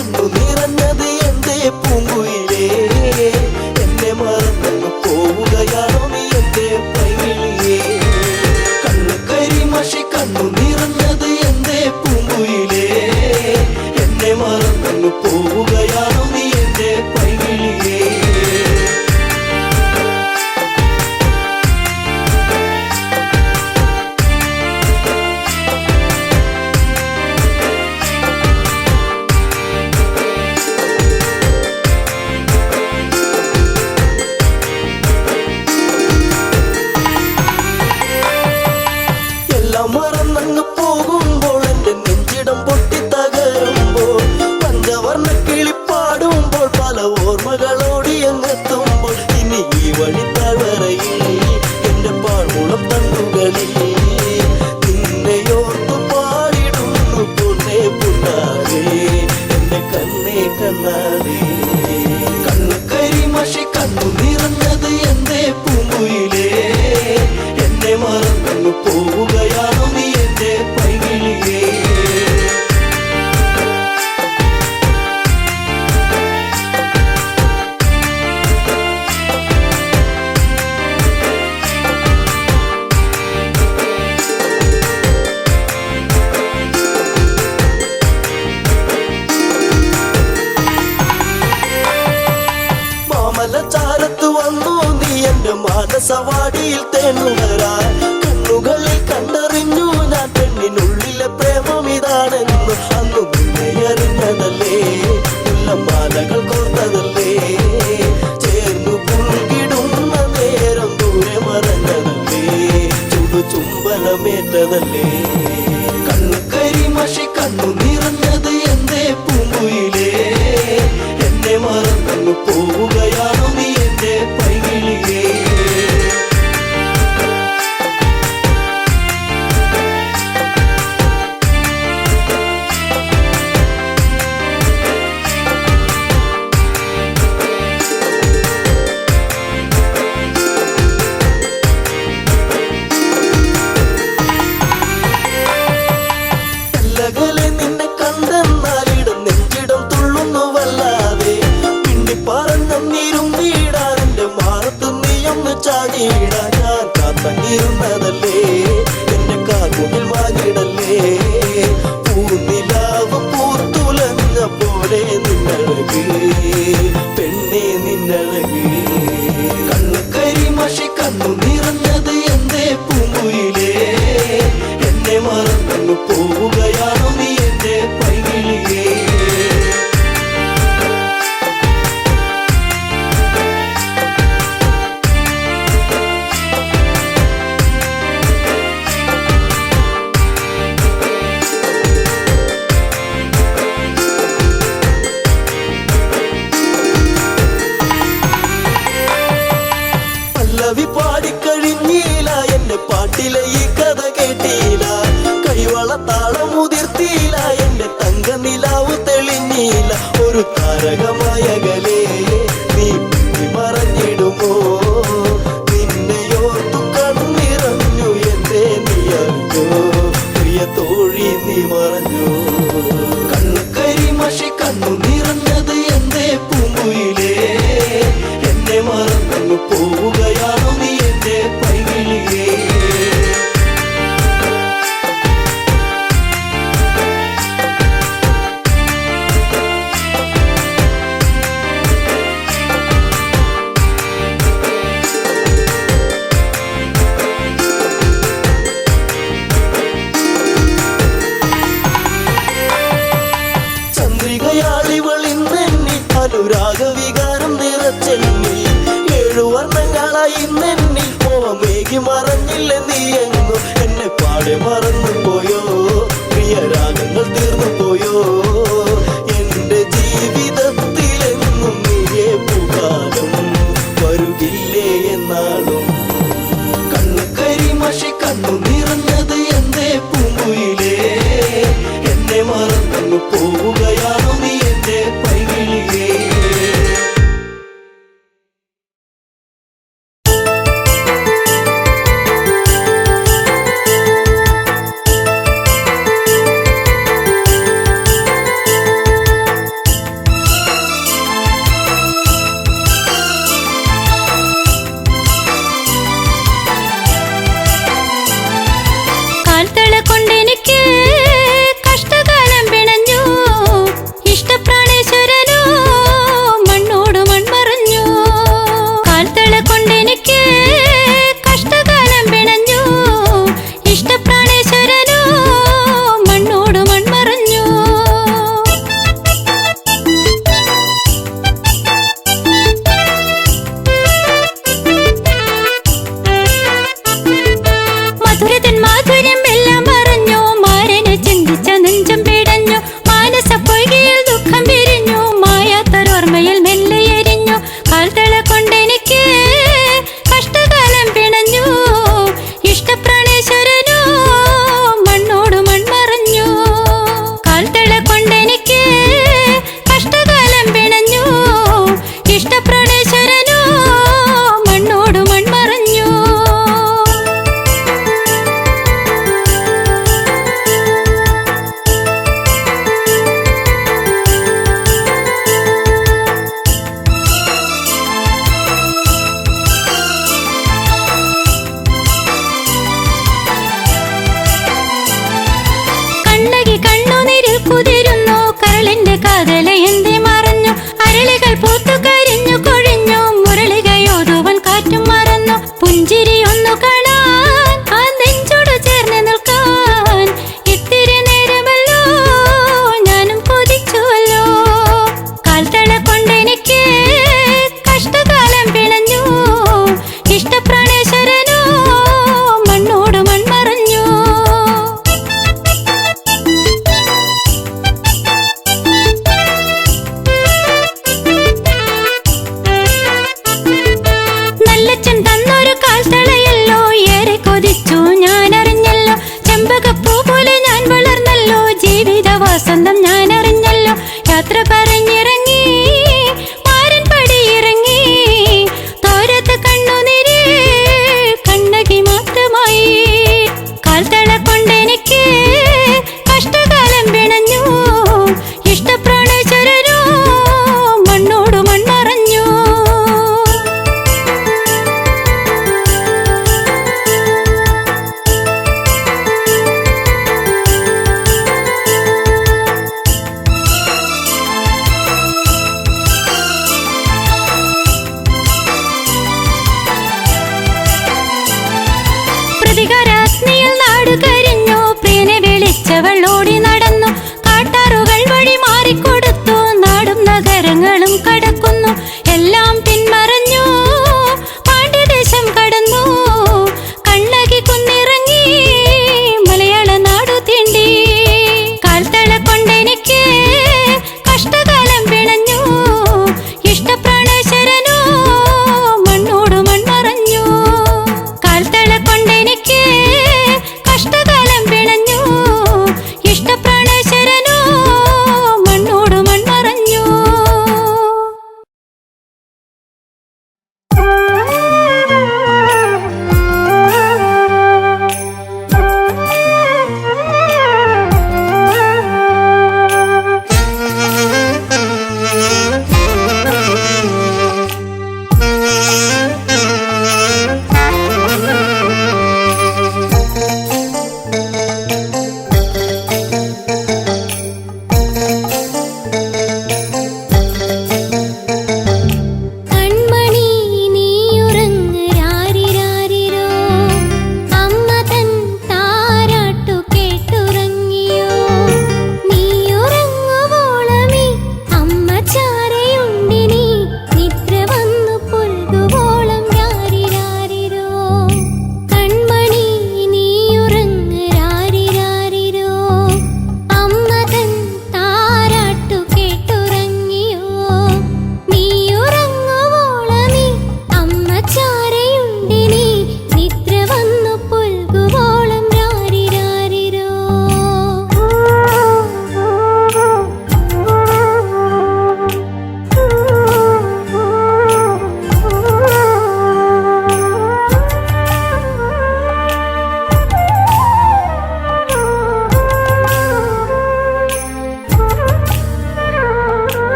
കണ്ണു നിറഞ്ഞത് എന്റെ പൂങ്കുയിലേ, എന്നെ മറന്നു പോവുകയാണോ നീ എന്റെ പൈകിളിയേ. കണ്ണു കരിമഷി കണ്ണു നിറഞ്ഞത് എന്റെ പൂങ്കുയിലേ, എന്നെ മറന്നു പോവുകയാണോ നീ എന്റെ പൈകിളിയേ. മറന്നങ്ങ് പോകുമ്പോൾ എന്റെ നെഞ്ചിടം പൊട്ടിത്തകരുമ്പോൾ, പഞ്ചവർണ്ണ കിളിപ്പാടുമ്പോൾ പല ഓർമ്മകളോടി അങ്ങെത്തുമ്പോൾ, ഇനി ഈ വഴി താഴ്വരയിൽ എന്റെ പാഴ്മുളം തണ്ടുകളിൽ നിന്നെയോർത്തു പാടിടുന്നു പൊന്നേ പുണ്ണാരേ, എന്റെ കണ്ണേ കണ്ണാരേ. കണ്ണു കരിമഷി കണ്ണു നിറഞ്ഞത് എന്റെ പൂങ്കുയിലേ, എന്നെ മറന്നു പോവുകയാണോ നീ എന്റെ പൈകിളിയേ. മാമലച്ചാരത്ത് വന്നു നീ എന്റെ മാനസവാടിയിൽ തേനുകരാൻ, കണ്ണുകളിൽ കണ്ടറിഞ്ഞു ഞാൻ പെണ്ണിനുള്ളിലെ പ്രേമം ഇതാണെന്നു. അന്നു നിന്നെ അറിഞ്ഞതല്ലേ, മുല്ലമാലകൾ കോർത്തതല്ലേ, ചേർന്നു പുൽകിടുന്ന നേരം ദൂരെ മറഞ്ഞതല്ലേ, ചുംബനമേറ്റതല്ലേ. കണ്ണു കരിമഷി കണ്ണു നിറഞ്ഞത് എന്റെ പൂങ്കുയിലേ, എന്നെ മറന്നു പോവുകയാണോ നീ എന്റെ പൈകിളിയേ. നിന്നെ കണ്ടെന്നാലിടം നെഞ്ചിടം തുള്ളുന്നു വല്ലാതെ, പിണ്ടി പറഞ്ഞിരും വീടാൻ എന്റെ മാറത്ത് നീയൊന്ന് ചാടിയിടാൻ, ഞാൻ കാത്തങ്ങിരുന്നതല്ലേ എന്റെ കാർമുകിൽ വാങ്ങിടല്ലേ. പൂനിലാവ് പൂത്തുലഞ്ഞ പോലെ നിന്നഴക് പെണ്ണേ നിന്നഴക്. കണ്ണു കരിമഷി കണ്ണു നിറഞ്ഞത് എന്റെ പൂങ്കുയിലേ, എന്നെ മറന്നു പോവുകയാണോ നീ എന്റെ പൈകിളിയേ. പല്ലവി പാടിക്കഴിഞ്ഞില്ല എന്റെ പാട്ടിലെ ഈ കഥ കേട്ടില്ല, കൈവളത്താളം മുതിർത്തിയില്ല എന്റെ തങ്ക നിലാവ് തെളിഞ്ഞില്ല. ഒരു താരകമായകലേ നീ മറഞ്ഞിടുമോ, നിന്നെയോർത്തു കണ്ണിറഞ്ഞു എന്റെ നീ അറിഞ്ഞോ, പ്രിയ തോഴി നീ മറഞ്ഞു. കണ്ണു കരിമഷി കണ്ണു നിറഞ്ഞത് എന്റെ പൂങ്കുയിലേ, എന്നെ മറന്നു പോവുകയാണോ നീ എന്റെ പൈകിളിയേ. ചന്ദ്രികയാളിവളിന്നെന്നി അനുരാഗവികാരം നിറച്ചെന്നി, 7 വർണ്ണങ്ങളായി നെന്നി മോഹമേകി മറഞ്ഞില്ല നീ എങ്ങു, എന്നെ പാടെ മറന്നു പോയോ, പ്രിയരാഗങ്ങൾ തീർന്നു പോയോ, എന്റെ ജീവിതത്തിലെങ്ങും നീയേ പൂക്കാലം വരുകില്ലേ എന്നാളും. കണ്ണു കരിമഷി കണ്ണു നിറഞ്ഞത് എന്റെ പൂങ്കുയിലേ, എന്നെ മറന്നു പോവുകയാണോ നീ എന്റെ പൈകിളിയേ.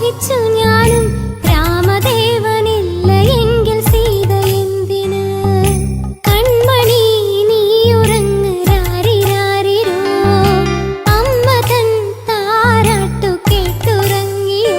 മോഹിച്ചു ഞാനും രാമദേവനില്ല എങ്കിൽ സീത എന്തിന് കൺമണി നീ ഉറങ്ങ് രാരിരാരിരോ അമ്മ തൻ താരാട്ടു കേട്ടുറങ്ങിയോ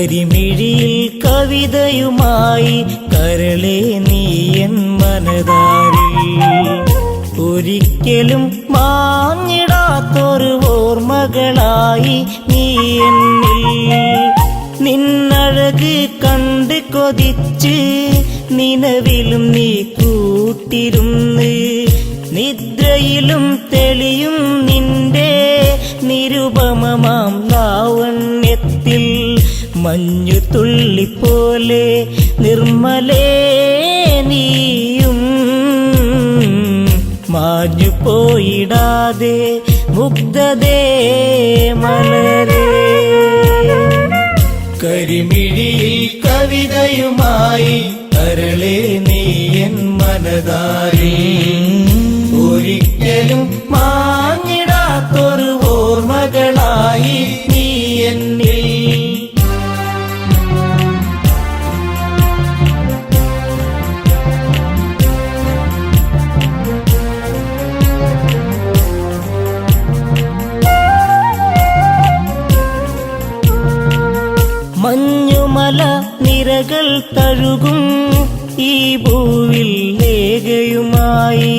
കരിമിഴിയിൽ കവിതയുമായി കരളെ നീ എൻ മനതാരിൽ ഒരിക്കലും മാഞ്ഞിടാത്തൊരു ഓർമ്മകളായി നീ എന്നിൽ നിന്നഴക് കണ്ട് കൊതിച്ച് നിലവിലും നീ കൂട്ടിരുന്ന് നിദ്രയിലും തെളിയും നിന്റെ നിരുപമമാം ലാവണ്യത്തിൽ മഞ്ഞു തുള്ളിപ്പോലെ നിർമ്മലേ നീയും മാഞ്ഞു പോയിടാതെ മുഗ്ധതേ മലരേ കരിമിഴിയിൽ കവിതയുമായി കരളെ നീ എൻ മനതാരിൽ ഒരിക്കലും മാഞ്ഞിടാത്തൊരു ഓർമ്മകളായി നീ എന്നിൽ മഞ്ഞുമല നിരകൾ തഴുകും ഈ ഭൂവിൽ ലേഖയുമായി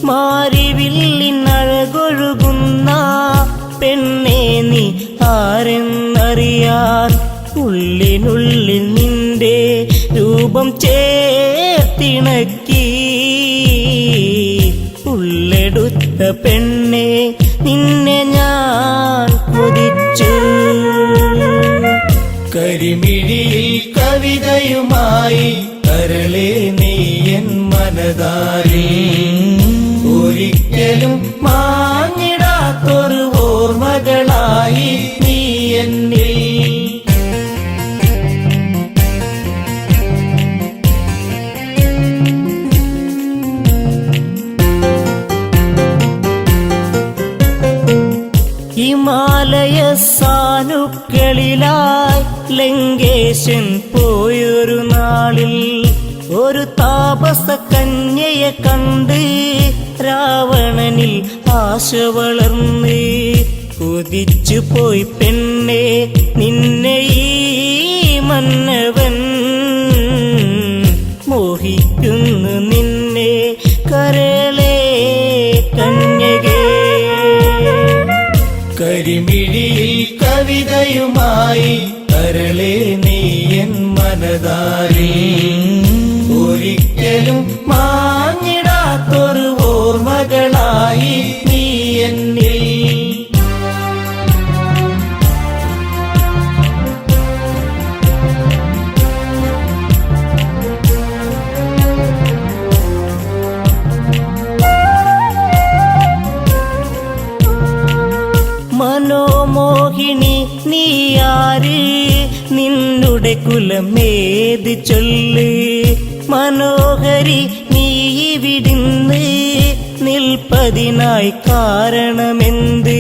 മാരിവില്ലിനഴകൊഴുകുന്ന പെണ്ണെ നീ ആരെന്നറിയാൻ ഉള്ളിനുള്ളിൽ നിന്റെ രൂപം ചേർത്തിണക്കി ഉള്ളെടുത്ത പെണ്ണെ നിന്നെ ഞാൻ കൊതിച്ചു കരിമിഴിയിൽ കവിതയുമായി കരളെ നീ എൻ മനതാരിൽ ഒരിക്കലും മാഞ്ഞിടാത്തൊരു ഓർമ്മകളായി നീ എന്നിൽ ഹിമാലയ സാനുക്കളിലായി ലങ്കേശൻ പോയൊരു നാളിൽ ഒരു താപസ കന്യയെ കണ്ട് രാവണനിൽ ആശ വളർന്ന് കുതിച്ചു പോയി പെണ്ണെ നിന്നെ ഈ മന്നവൻ മോഹിക്കുന്നു നിന്നെ കരളെ കന്യകേ കരിമിഴിയിൽ കവിതയുമായി കരളെ നീ എൻ മനതാരിൽ ഒരിക്കലും മാഞ്ഞിടാത്തൊരു ഓർമ്മകളായി നീ എന്നിൽ മനോമോഹിനി നീയാര് നിന്നുടെ കുലമേത് ചൊല്ല് മനോഹരി നീ വിടുന്ന് നിൽപ്പതിനായി കാരണമെന്ത്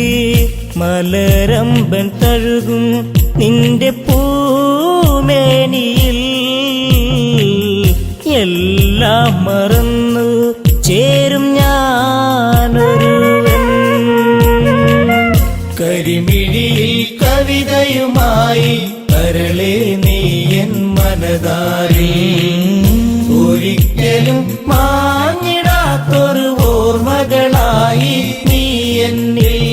മലരമ്പൻ തഴുകും നിന്റെ പൂമേനിയിൽ എല്ലാം മറന്നു ചേരും ഞാനൊരുവൻ കരിമിഴിയിൽ കവിതയുമായി കരളെ നീ എൻ മനതാരിൽ ഒരിക്കലും മാഞ്ഞിടാത്തൊരു ഓർമ്മകളായി നീ എന്നിൽ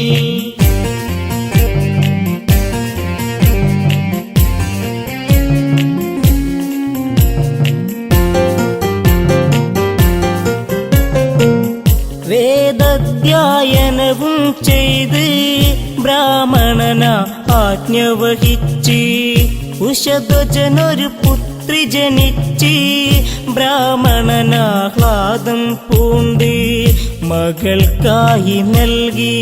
വേദധ്യായനവും ചെയ്ത് ബ്രാഹ്മണന ആജ്ഞ വഹിച്ച് ഉഷധ്വജനൊരു പുത്രി ജനിച്ച് ബ്രാഹ്മണനാഹ്ലാദം പൂണ്ട് മകൾക്കായി നൽകി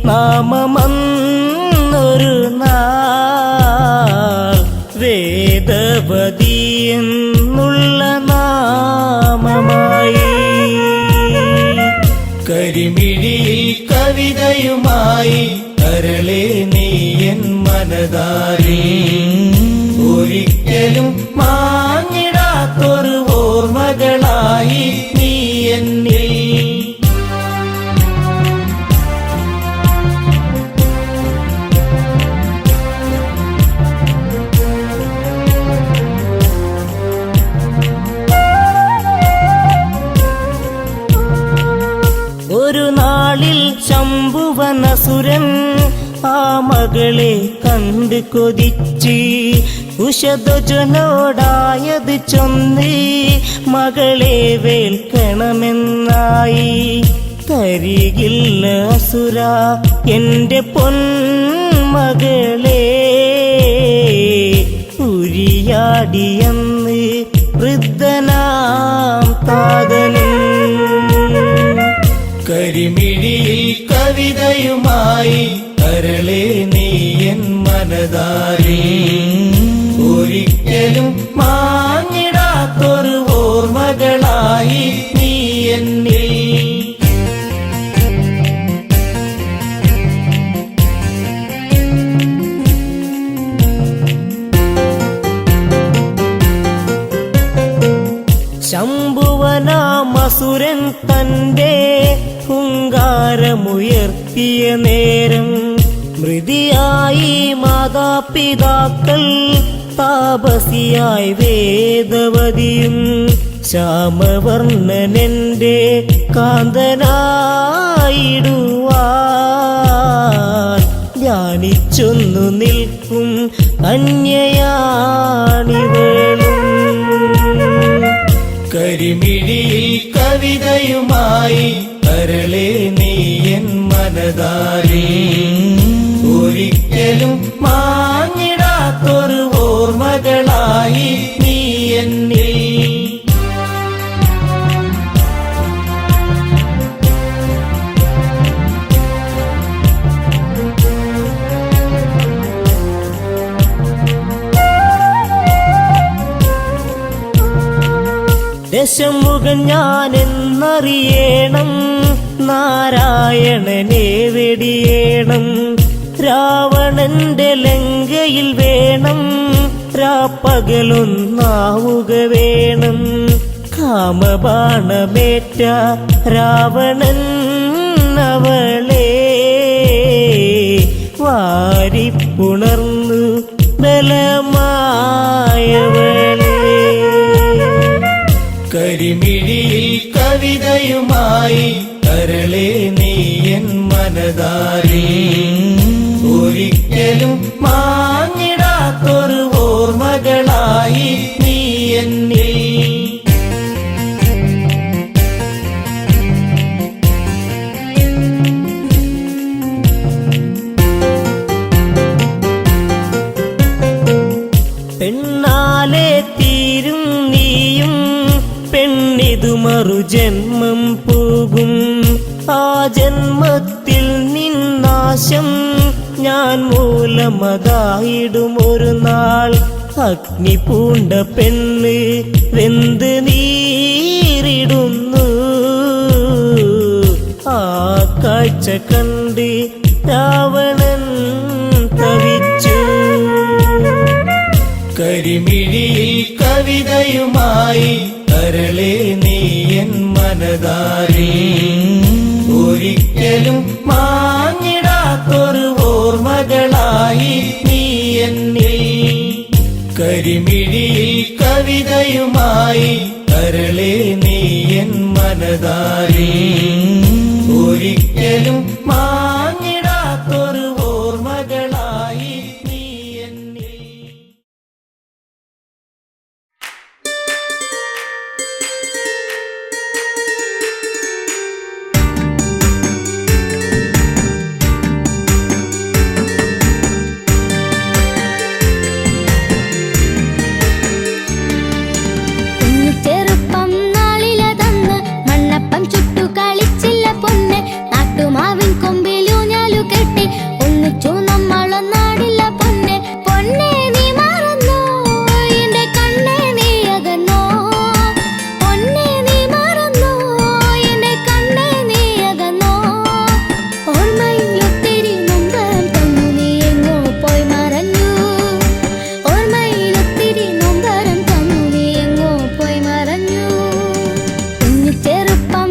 നാമമന്നൊരു നാൾ വേദവതി എന്നുള്ള നാമമായി കരിമിഴിയിൽ കവിതയുമായി കരളെ നീ എൻ മനതാരിൽ ഒരിക്കലും മാഞ്ഞിടാത്തൊരു ഓർമ്മകളായി നീ എന്നിൽ ശംഭുവനസുരൻ ആ മകളെ കണ്ട് കൊതിച്ച് കുശധ്വജനോടായത് ചൊന്ന് മകളെ വേൽക്കണമെന്നായി. തരികില്ല അസുര എന്റെ പൊന്മകളെ, ഉരിയാടിയെന്ന് വൃദ്ധനാം താതനും. കരിമിഴിയിൽ കവിതയുമായി കരളെ നീ എൻ മനതാരിൽ, ഒരിക്കലും മാഞ്ഞിടാത്തൊരു ഓർമ്മകളായി നീ എന്നിൽ. ശംഭുവനാമസുരൻ തന്റെ ഹുങ്കാരമുയർത്തിയ നേരം മൃതിയായി മാതാപിതാക്കൾ, താപസിയായി വേദവതിയും. ശ്യാമവർണ്ണനെന്റെ കാന്തനായിടുവാൻ ധ്യാനിച്ചൊന്നു നിൽക്കും കന്യയാണിവളും. കരിമിഴിയിൽ കവിതയുമായി കരളെ നീ എൻ മനതാരിൽ, ഒരിക്കലും മാഞ്ഞിടാത്തൊരു ഓർമ്മകളായി നീ എന്നിൽ. ദശമുഖൻ ഞാനെന്നറിയണം, നാരായണനെ വെടിയേണം. രാവണന്റെ ലങ്കയിൽ വേണം രാപ്പകലൊന്നാവുക വേണം. കാമബാണമേറ്റ രാവണൻ അവളെ വാരിപ്പുണർന്നു ബലമായവളെ. കരിമിഴിയിൽ കവിതയുമായി കരളെ നീ എൻ മനതാരിൽ, ഒരിക്കലും മാഞ്ഞിടാത്തൊരു ഓർമ്മകളായി നീ എന്നിൽ. പെണ്ണാലെ തീരും നീയും, പെണ്ണിതു മറുജന്മം പോകും. ആ ജന്മത്തിൽ നിന്നാശം ഞാൻ മൂലമതായിടും ഒരു നാൾ. അഗ്നി പൂണ്ട പെണ്ണ് വെന്ത് നീറിടുന്നു, ആ കാഴ്ച കണ്ട് രാവണൻ തവിച്ചു. കരിമിഴിയിൽ കവിതയുമായി കരളെ നീ എൻ മനതാരിൽ, ഒരിക്കലും മാഞ്ഞിടാത്തൊരു ഓർമ്മകളായി നീ എന്നിൽ. കരിമിഴിയിൽ കവിതയുമായി കരളെ നീ എൻ മനതാരിൽ, ഒരിക്കലും മാഞ്ഞിടാത്തൊരു ഓർമ്മകളായി നീ എന്നിൽ. ചെറുപ്പം നാളിലതന്ന് മണ്ണപ്പം ചുട്ടു കളിച്ചില്ല പൊന്ന്, നാട്ടുമാവിൻ കൊമ്പിലൂഞ്ഞാലു കെട്ടി ഒന്നിച്ചു നമ്മളൊന്നാടില്ല പൊന്ന്. പൊന്നെ നീ മറന്നോ എന്റെ കണ്ണേ നീ അകന്നോ, പൊന്നെ നീ മറന്നോ എന്റെ കണ്ണേ നീ അകന്നോ. ഓർമ്മയിലൊത്തിരി നൊമ്പരം തന്നു നീ എങ്ങോ പോയി മറഞ്ഞു, ഓർമ്മയിലൊത്തിരി നൊമ്പരം തന്നു നീ എങ്ങോ പോയി മറഞ്ഞു. കുഞ്ഞു ചെറുപ്പം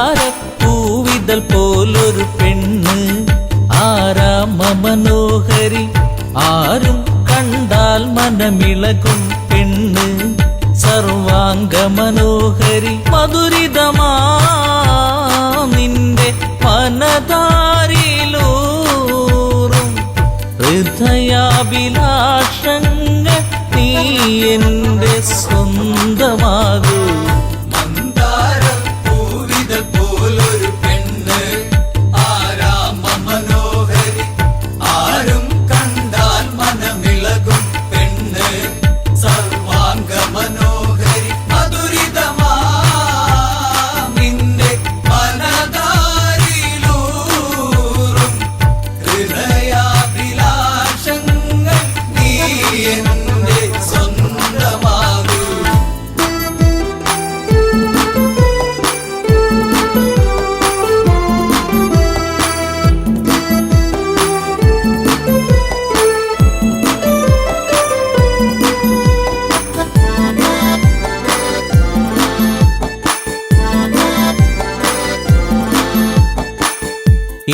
മന്ദാരപ്പൂവിതൾ പോലൊരു പെണ്ണ് ആരാമ മനോഹരി ആരും കണ്ടാൽ മനമിളകും പെണ്ണ് സർവാംഗ മനോഹരി മധുരിതമാ നിന്റെ മനതാരിലൂറും ഹൃദയാഭിലാഷങ്ങൾ നീ എന്റെ സ്വന്തമാകൂ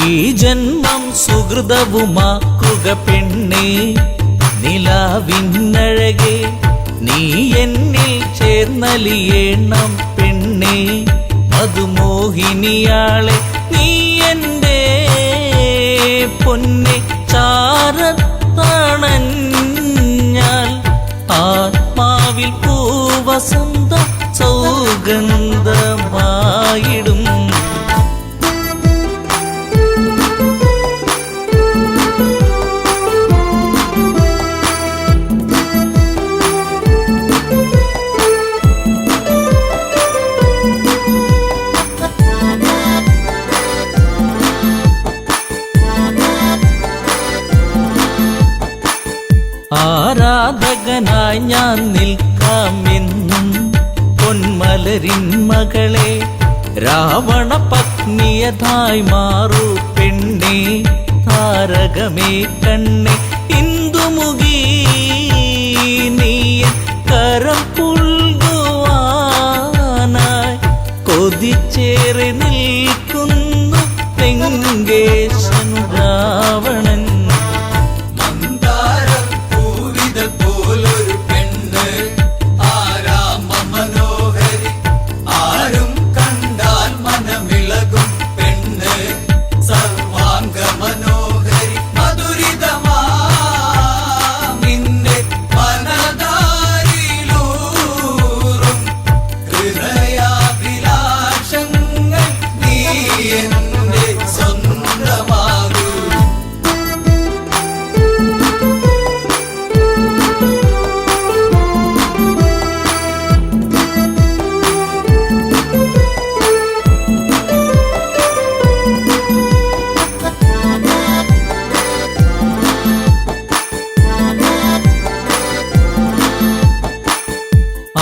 ഈ ജന്മം സുഹൃതവുമാക്കുക പെണ്ണേ നിലാവിന്നഴകെ നീ എന്നിൽ ചേർന്നലിയേണം പെണ്ണേ മധുമോഹിനിയാളെ നീ എൻ്റെ പൊന്നെ ചാരത്തണഞ്ഞാൽ ആത്മാവിൽ പൂവസന്ത സൗഗന്ധമായിടും ആരാധകനായി ഞാൻ നിൽക്കാമെന്നും പൊന്മലരിൻ മകളെ രാവണ പത്നിയതായി മാറൂ പെണ്ണേ താരകമേ കണ്ണേ ഇന്ദുമുഖി നീ കരം പുൽകുവാനായി കൊതിച്ചേറി നിൽക്കുന്നു ലങ്കേശൻ രാവണൻ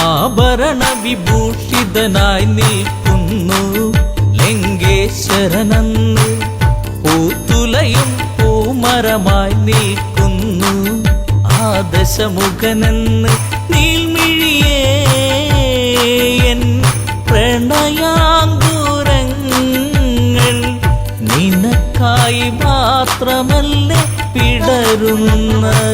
ആഭരണ വിഭൂഷിതനായി നിൽക്കുന്നു ലങ്കേശ്വരനന്ന് പൂത്തുലയും പൂമരമായി നിൽക്കുന്നു ആദശമുഖനെന്ന് നീൽമിഴിയേ എൻ പ്രണയാങ്കുരങ്ങൾ നിനക്കായി മാത്രമല്ലേ പിടരുന്നതിന്ന്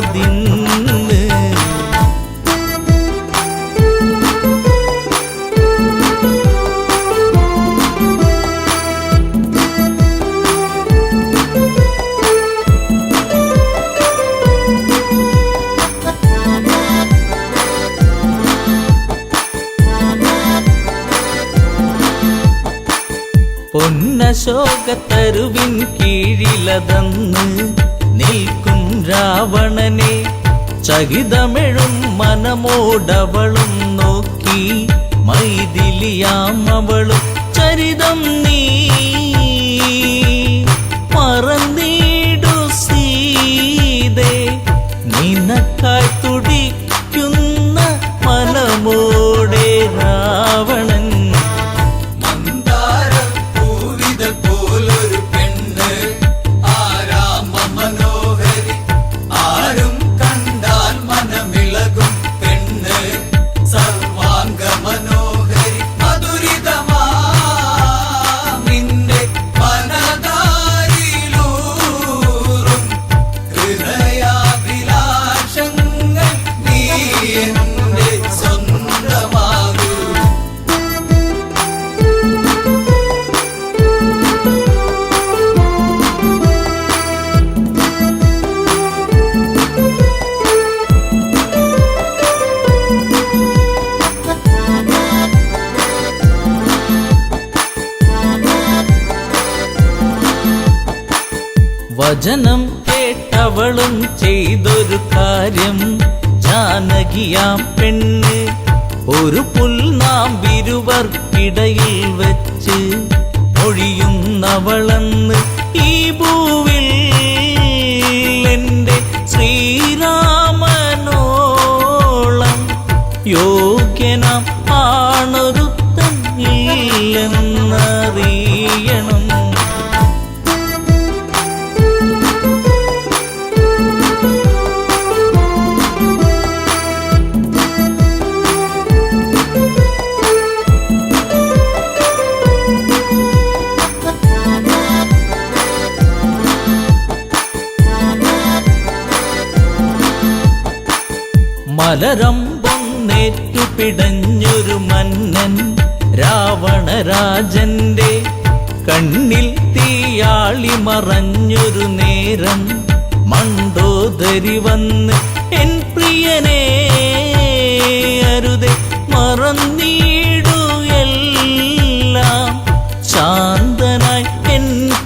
പൊന്നശോകത്തരുവിൻ കീഴിലതന്ന് നിൽക്കും രാവണനെ ചകിതമെഴും മനമോടവളും നോക്കി മൈഥിലിയാം അവളും ചരിതം നീ മറന്നിടു സീതേ നിനക്ക് വചനം കേട്ടവളും ചെയ്തൊരു കാര്യം, ജാനകിയാം പെണ്ണ് ഒരു പുൽനാമ്പിരുവർക്കിടയിൽ വെച്ച് ഒഴിയുന്നവളെന്ന് ഈ ഭൂവിൽ എൻ്റെ ശ്രീരാമനോളം യോഗ്യനാം ആണൊരുത്തൻ ഇല്ലെന്നറിയണം. മലരമ്പൊന്നേറ്റു പിടഞ്ഞൊരു മന്നൻ രാവണരാജന്റെ കണ്ണിൽ തീയാളി മറഞ്ഞൊരു നേരം, മണ്ടോദരി വന്ന് എൻ പ്രിയനെ അരുതെ മറന്നീടുയെല്ലാം, ശാന്തനായി എൻ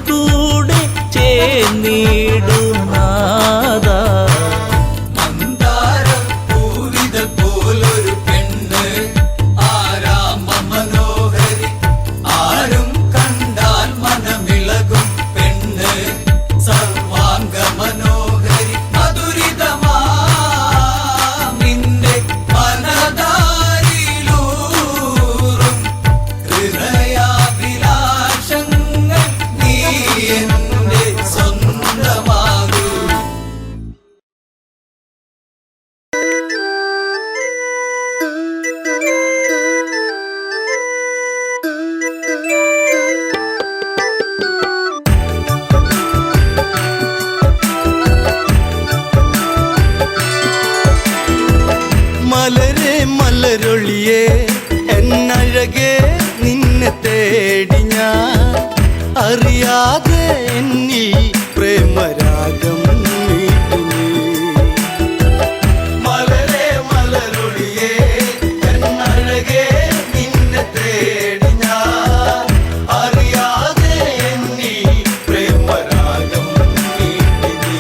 കൂടെ ചേർന്നിടുന്നാഥ. മലരെ മലരൊളിയേ എന്നഴകേ നിന്നെ തേടി ഞാൻ, അറിയാതെ എന്നിൽ പ്രേമരാഗം നീട്ടുന്നു. മലരെ മലരൊളിയേ എന്നഴകേ നിന്നെ തേടി ഞാൻ, അറിയാതെ എന്നിൽ പ്രേമരാഗം നീട്ടുന്നു.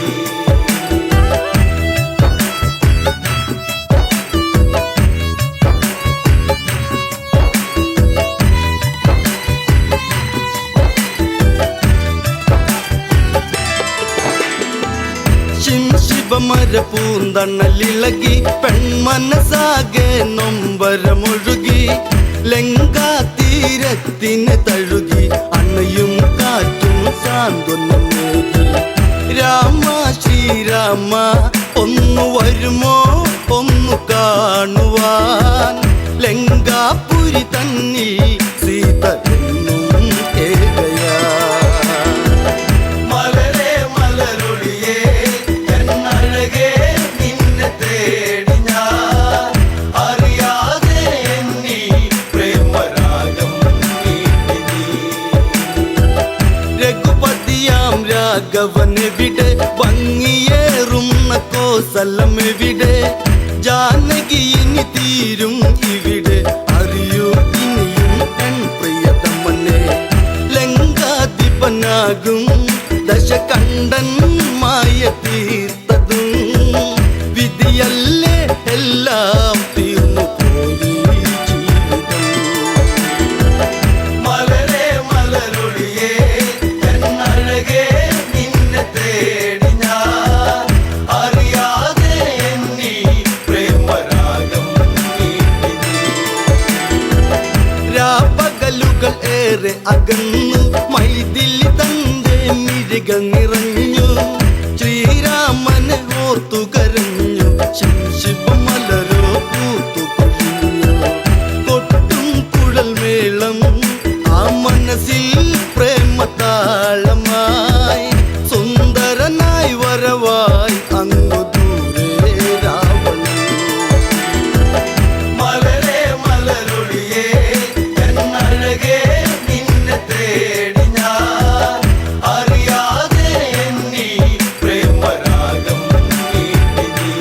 ശിവമരപൂന്തണലിളകി പെൺമനസാകെ നൊമ്പരമൊഴുകി, ലങ്കാ തീരത്തിന് തഴുകി അണയും കാറ്റും സാന്ത്വനമേകി. രാമ ശ്രീരാമ ഒന്നു വരുമോ ഒന്നു കാണുവാൻ, ലങ്കാപുരി തന്നിൽ സീത എന്നും ഏകയാ. രാഘവനെവിടെ ഭംഗിയേറുന്ന കോസലമെവിടെ, ജാനകി ഇനി തീരും ഇവിടെ അറിയൂ ഇനിയും എൻ പ്രിയതമനെ. ലങ്കാധിപനാകും ദശകണ്ഠൻ മായ തീർത്തതും വിധിയല്ലേ, എല്ലാം തീർന്നു പോയി ജീവിതം. മലരെ മലരൊളിയേ എന്നഴകേ നിന്നെ തേടി ഞാൻ, അറിയാതെ എന്നിൽ പ്രേമരാഗം നീട്ടുന്നു. രാപ്പകലുകൾ ഏറെ അകന്നു മൈഥിലി തന്റെ മിഴികൾ നിറഞ്ഞു, ശ്രീരാമനെ ഓർത്തു കരഞ്ഞു, ശിവമലരോ പൂത്തു പൊഴിഞ്ഞു. കൊട്ടും കുഴൽ മേളം ആ മനസ്സിൽ പ്രേമതാളമായി, സുന്ദരനായി വരവായി അങ്ങു ദൂരെ രാവണൻ. മലരെ മലരൊളിയേ എന്നഴകേ നിന്നെ തേടി ഞാൻ, അറിയാതെ എന്നിൽ പ്രേമരാഗം നീട്ടുന്നു.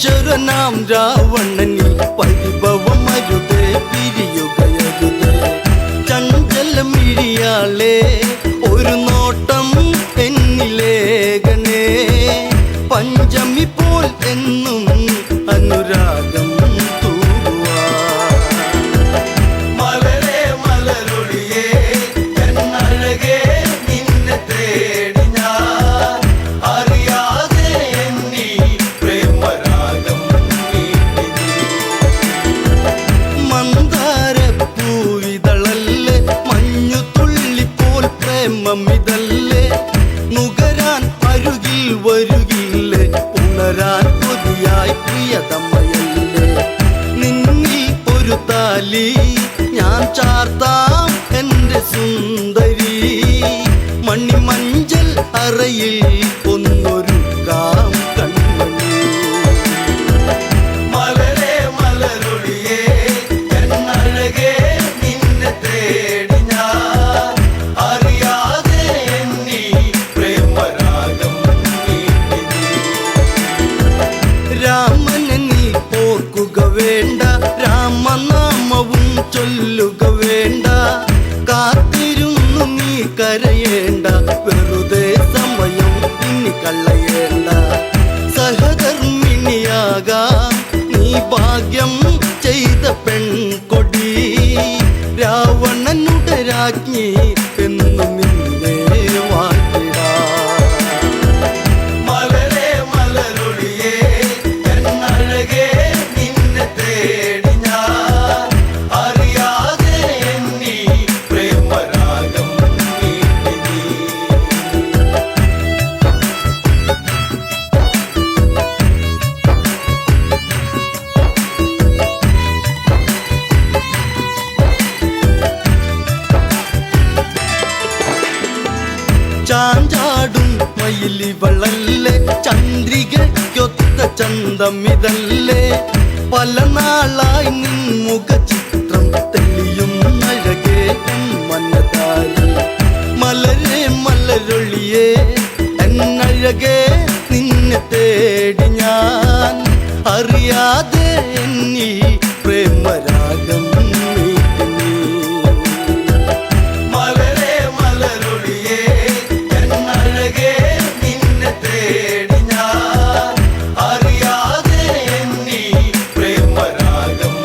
പരമേശ്വരനാം രാവണനിൽ പരിഭവമരുതേ പിരിയുകയരുതേ ചഞ്ചലമിഴിയാളെ ഒരു നോട്ടം എന്നിലേഖനേ പഞ്ചമി പോൽ എന്നും അനുരാഗം മിതല്ലേ നുകരാൻ അരുകിൽ വരുകില്ലേ ഉണരാൻ കൊതിയായി പ്രിയതമ്മയല്ലേ നിന്നിൽ ഒരു താലി ഞാൻ ചാർത്താം എൻ്റെ സുന്ദരി മണിമഞ്ചൽ അറയിൽ ഒന്നൊരുക്കാം കൺമണി മലരേ മലരൊളിയേ എന്നഴകേ നിന്നെ തേടി ഞാൻ അറിയാതെ എന്നീ പ്രേമരാഗം രാമനെ നീ ഓർക്കുക വേണ്ട രാമനാമവും ചൊല്ലുക വേണ്ട കാത്തിരുന്നു നീ കരയേണ്ട വെറുതെ സമയം ഇനി കളയേണ്ട സഹധർമ്മിണിയാകാം നീ ഭാഗ്യം ചെയ്ത പെൺകൊടി രാവണനുടെ രാജ്ഞി എന്നു നിന്നെ വാഴ്ത്തിടാം മലരേ മലരൊളിയേ എന്നഴകേ നിന്നെ തേടി ഞാൻ അറിയാതെ എന്നീ പ്രേമരാഗം ചാഞ്ചാടും മയിലിവളല്ലേ ചന്ദ്രികയ്ക്കൊത്ത ചന്തമിതല്ലേ പല നാളായി നിൻ മുഖചിത്രം തെളിയും അഴകേ മനതാരി മലരേ മലരൊളിയേ എന്നഴകേ നിന്നെ തേടി ഞാൻ അറിയാതെ എന്നീ പ്രേമരാഗം മലരേ മലരൊളിയേ എന്നഴകേ നിന്നെ തേടി ഞാൻ അറിയാതെ എന്നീ പ്രേമരാഗം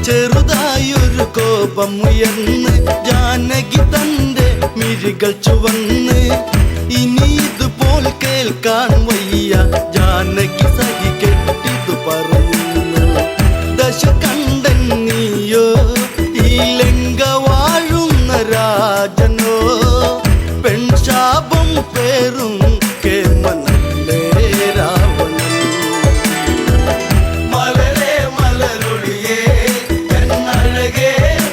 ചെറുതായൊരു കോപമുയർന്ന് ജാനകി തന്റെ മിഴികൾ ചുവന്ന് ഇനി ഇതുപോൽ കേൾക്കാൻ വയ്യ ജാനകി സഹി കെട്ടിതു പറയുന്നു ദശകണ്ഠൻ നീയോ ഈ ലങ്ക വാഴുന്ന രാജനോ പെൺശാപം പേറും കേമനല്ലേ രാവണൻ മലരേ മലരൊളിയേ എന്നഴകേ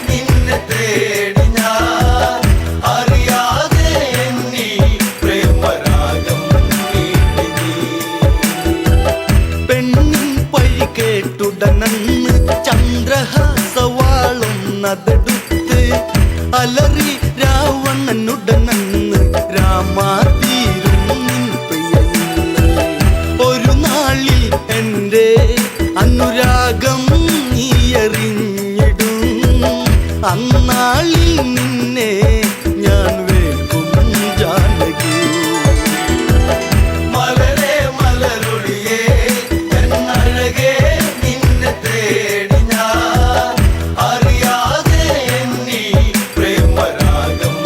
നിന്നെ തേടി ഞാൻ അറിയാതെ എന്നീ പ്രേമരാഗം പെണ്ണിൻ പഴി കേട്ടുടനന്ന് ചന്ദ്രഹാസവാളും നതെടുത്ത് അലറി രാവണനുടനന്ന് രാമാതീരും നിൻ പ്രിയന്ന് ഒരു നാളിൽ എൻ്റെ അനുരാഗം നീ അറിഞ്ഞിടും അന്നാളിൽ നിന്നെ ഞാൻ വേൽക്കും ജാനകി മലരേ മലരൊളിയേ എന്നഴകേ നിന്നെ തേടി ഞാൻ അറിയാതെ എന്നീ പ്രേമരാഗം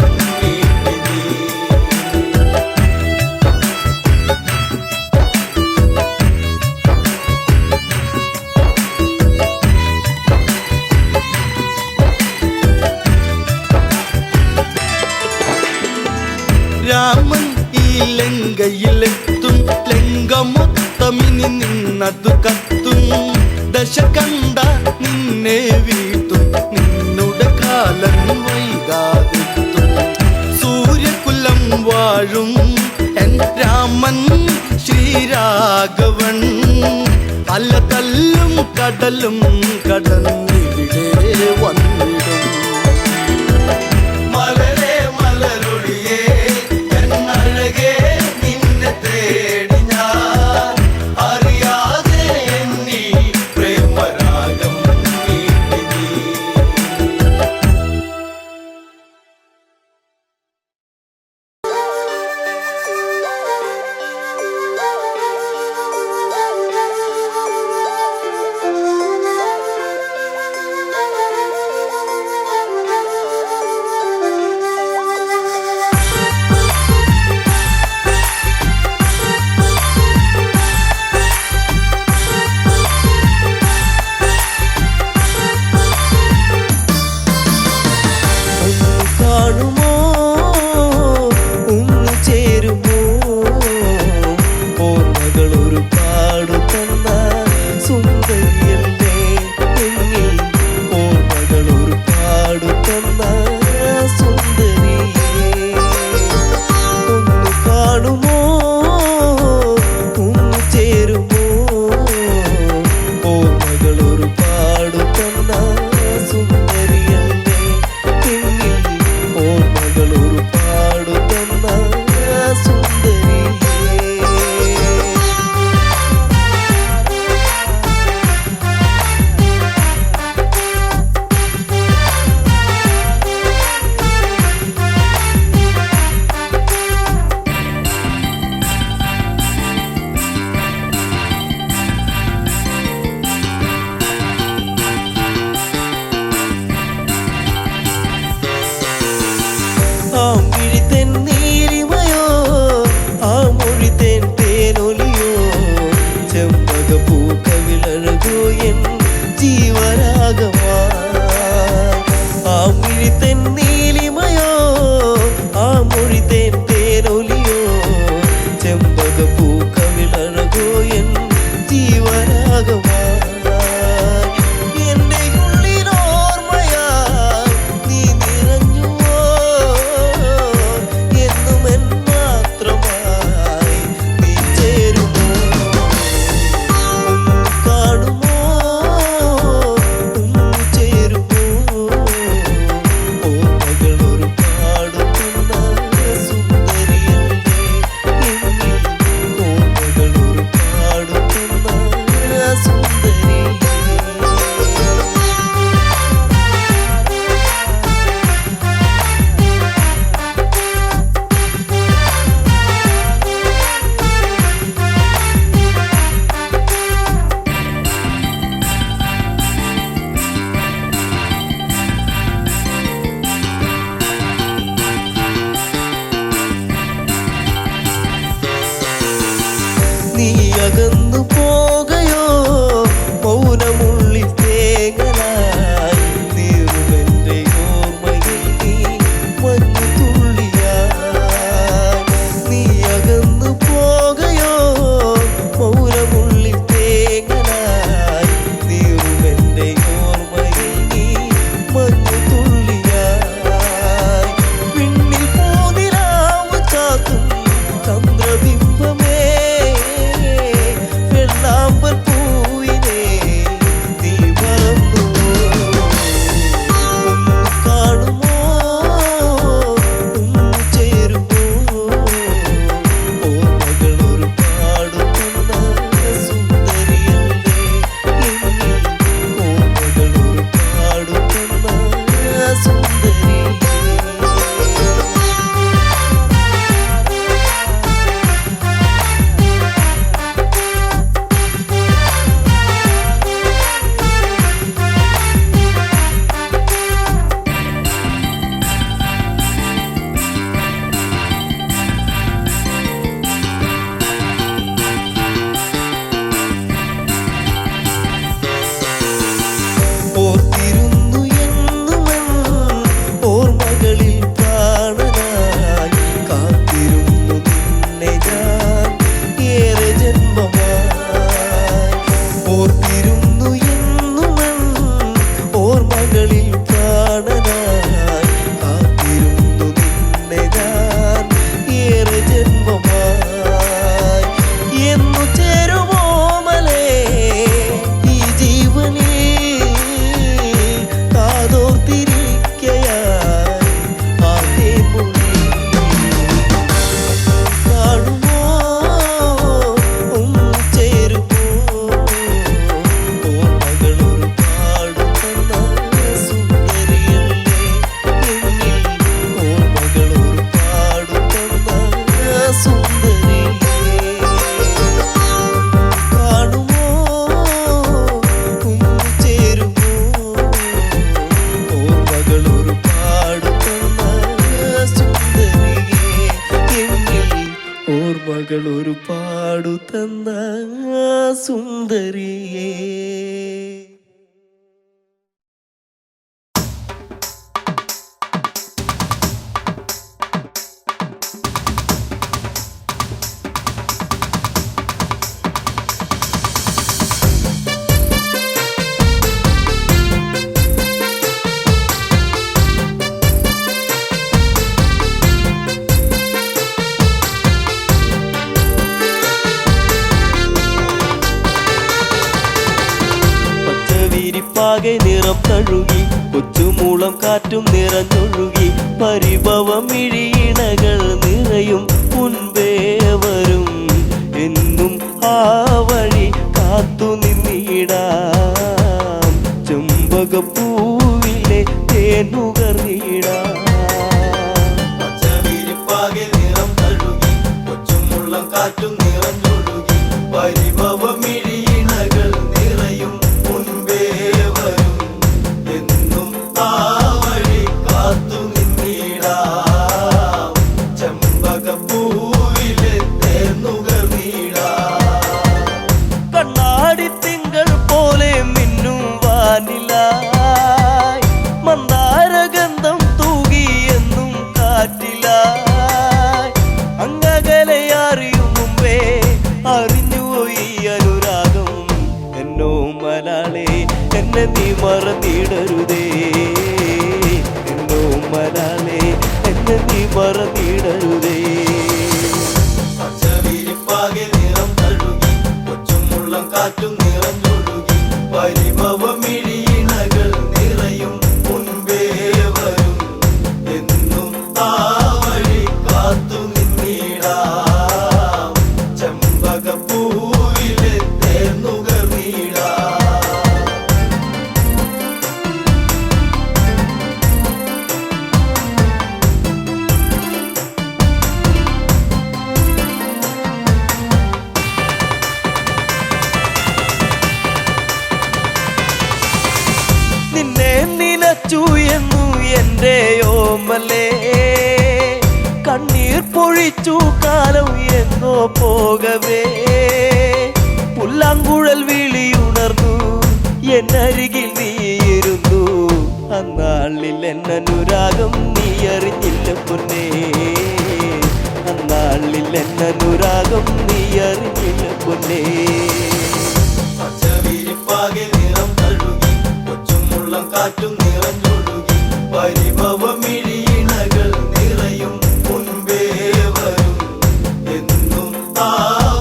രാമൻ ഈ ലങ്കയിലെത്തും ലങ്ക മൊത്തമിനി നിന്നതു കത്തും ദശകണ്ഠ നിന്നെ വീട്ടും നിന്നുടെ കാലം വൈകാതെത്തും സൂര്യകുലം വാഴും എൻ രാമൻ ശ്രീരാഘവൻ അല്ല തല്ലും കടലും കടന്നിവിടെ വന്നിടും മലരേ മലരൊളിയേ എന്നഴകേ നിന്നെ തേടി ഞാൻ സുന്ദരിയേ. പച്ചവിരിപ്പാകെ നിറം തഴുകി കൊച്ചുമൂളം കാറ്റും നിറഞ്ഞൊഴുകി പരിഭവം ഇഴിയിണകൾ നിറയും മുൻപേ വരും എന്നും ആ വഴി കാത്തു നിന്നിടാം ചെമ്പകപ്പൂവിലെ തേനുകർന്നിടാം. പച്ചവിരിപ്പാകെ നിറം തഴുകി കൊച്ചുമുള്ളം കാറ്റും നിറഞ്ഞൊഴുകി പരിഭവം ഇഴിയിണകൾ നിറയും മുൻപേ വരും എന്നും ആ വഴി കാത്തു നിന്നിടാം ചെമ്പകപ്പൂവിലെ തേനുകർന്നിടാം. കണ്ണാടി തിങ്കൾ പോലെ മിന്നും വാനിലായി മന്ദാരഗന്ധം തൂകി എന്നും കാറ്റിലായി അങ്ങകലെ അറിയും മുമ്പേ അറിഞ്ഞുപോയി അനുരാഗം എന്നോ മലാളെ എന്നെ നീ മറന്നിടരുതേ എന്നോ മലാളെ എന്നെ നീ മറന്നിടരുതേ. പച്ചവിരിപ്പാകെ നിറം തഴുകി കൊച്ചുമുള്ളം കാറ്റും നിറഞ്ഞൊഴുകി പരിഭവം ഇഴിയിണകൾ നിറയും മുൻപേ വരും എന്നും ആ വഴി കാത്തു നിന്നിടാം ചെമ്പകപ്പൂവിലെ തേനുകർന്നിടാം. നിന്നെ നിലച്ചു എന്നു എൻ്റെ ഓമലേ കണ്ണീർ പൊഴിച്ചു കാലം എന്നോ പോകവേ പുല്ലാങ്കുഴൽ വിളിയുണർന്നു എന്നരികിൽ നീയിരുന്നു അന്നാളിൽ എന്നനുരാഗം നീ അറിഞ്ഞില്ല പൊന്നേ അന്നാളിൽ എന്നനുരാഗം നീ അറിഞ്ഞില്ല പൊന്നേ. പച്ചവിരിപ്പാകെ നിറം തഴുകി കൊച്ചുമുള്ളം കാറ്റും നിറഞ്ഞൊഴുകി പരിഭവം ഇഴിയിണകൾ നിറയും മുൻപേ വരും എന്നും ആ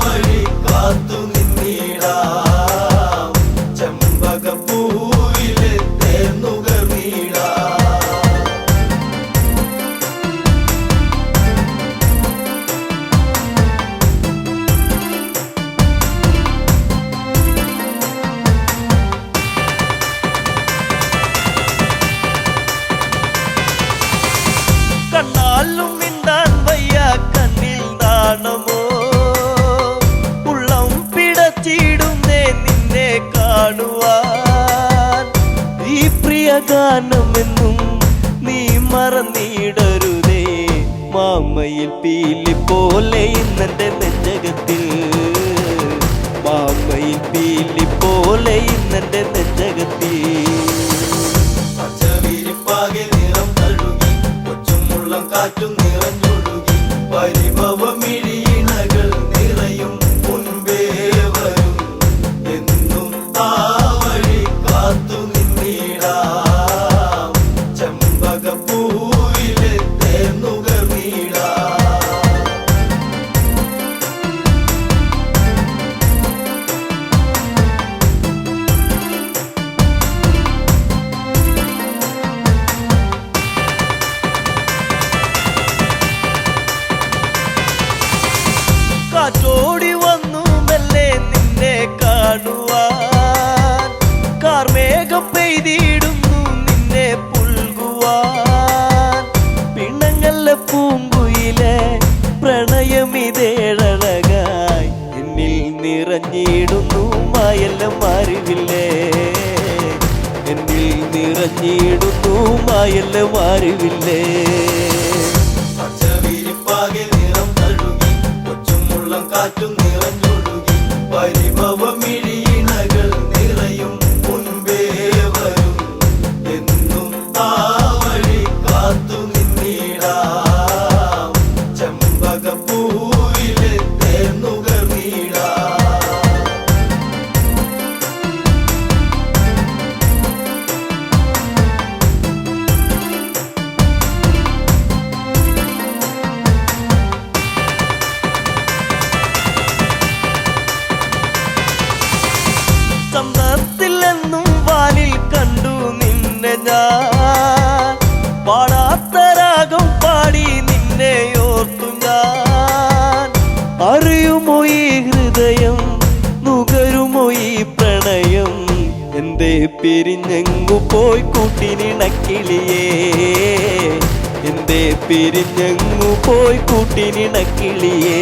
വഴി കാത്തു നിന്നിടാം ചെമ്പകപ്പൂവിലെ തേനുകർന്നിടാം. കണ്ണാലും മിണ്ടാൻ വയ്യ കണ്ണിൽ നാണമോ ഉള്ളം പിടച്ചിടുന്നേ നിന്നെ കാണുവാൻ ഈ പ്രിയ ഗാനമെന്നും നീ മറന്നിടരുതേ മാമയിൽ പീലി പോലെ ഇന്നെന്റെ നെഞ്ചകത്തിൽ മാമയിൽ പീലി പോലെ ഇന്നെന്റെ നെഞ്ചകത്തിൽ. പച്ചവിരിപ്പാകെ നിറം തഴുകി കൊച്ചുമുള്ളം കാറ്റും നിറഞ്ഞൊഴുകി പരിഭവം ഇഴിയിണകൾ നിറയും മുൻപേ വരും എന്നും ആ വഴി കാത്തു നിന്നിടാം ചെമ്പകപ്പൂവിലെ തേനുകർന്നിടാം. കാറ്റോടി വന്നു മെല്ലെ നിന്നെ കാണുവാൻ കാർമേഘം പെയ്തിടുന്നു നിന്നെ പുൽകുവാൻ പിണങ്ങല്ല പൂങ്കുയിലെ പ്രണയമിതേഴഴകായി എന്നിൽ നിറഞ്ഞിടുന്നു മായെല്ലാം അറിവില്ലേ എന്നിൽ നിറഞ്ഞിടുന്നു മായെല്ലാം അറിവില്ലേ. പച്ചവിരിപ്പാകെ നിറം തഴുകി കൊച്ചുമുള്ളം കാറ്റും നിറഞ്ഞൊഴുകി പരിഭവം ഇഴിയിണകൾ പിരിഞ്ഞെങ്ങു പോയി കൂട്ടിനിണക്കിളിയേ എന്തേ പിരിഞ്ഞെങ്ങു പോയി കൂട്ടിനിണക്കിളിയേ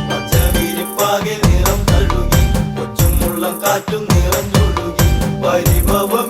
പച്ചവിരിപ്പാകെ നിറം തഴുകി കൊച്ചുമുള്ളം കാറ്റും നിറഞ്ഞൊഴുകി പരിഭവം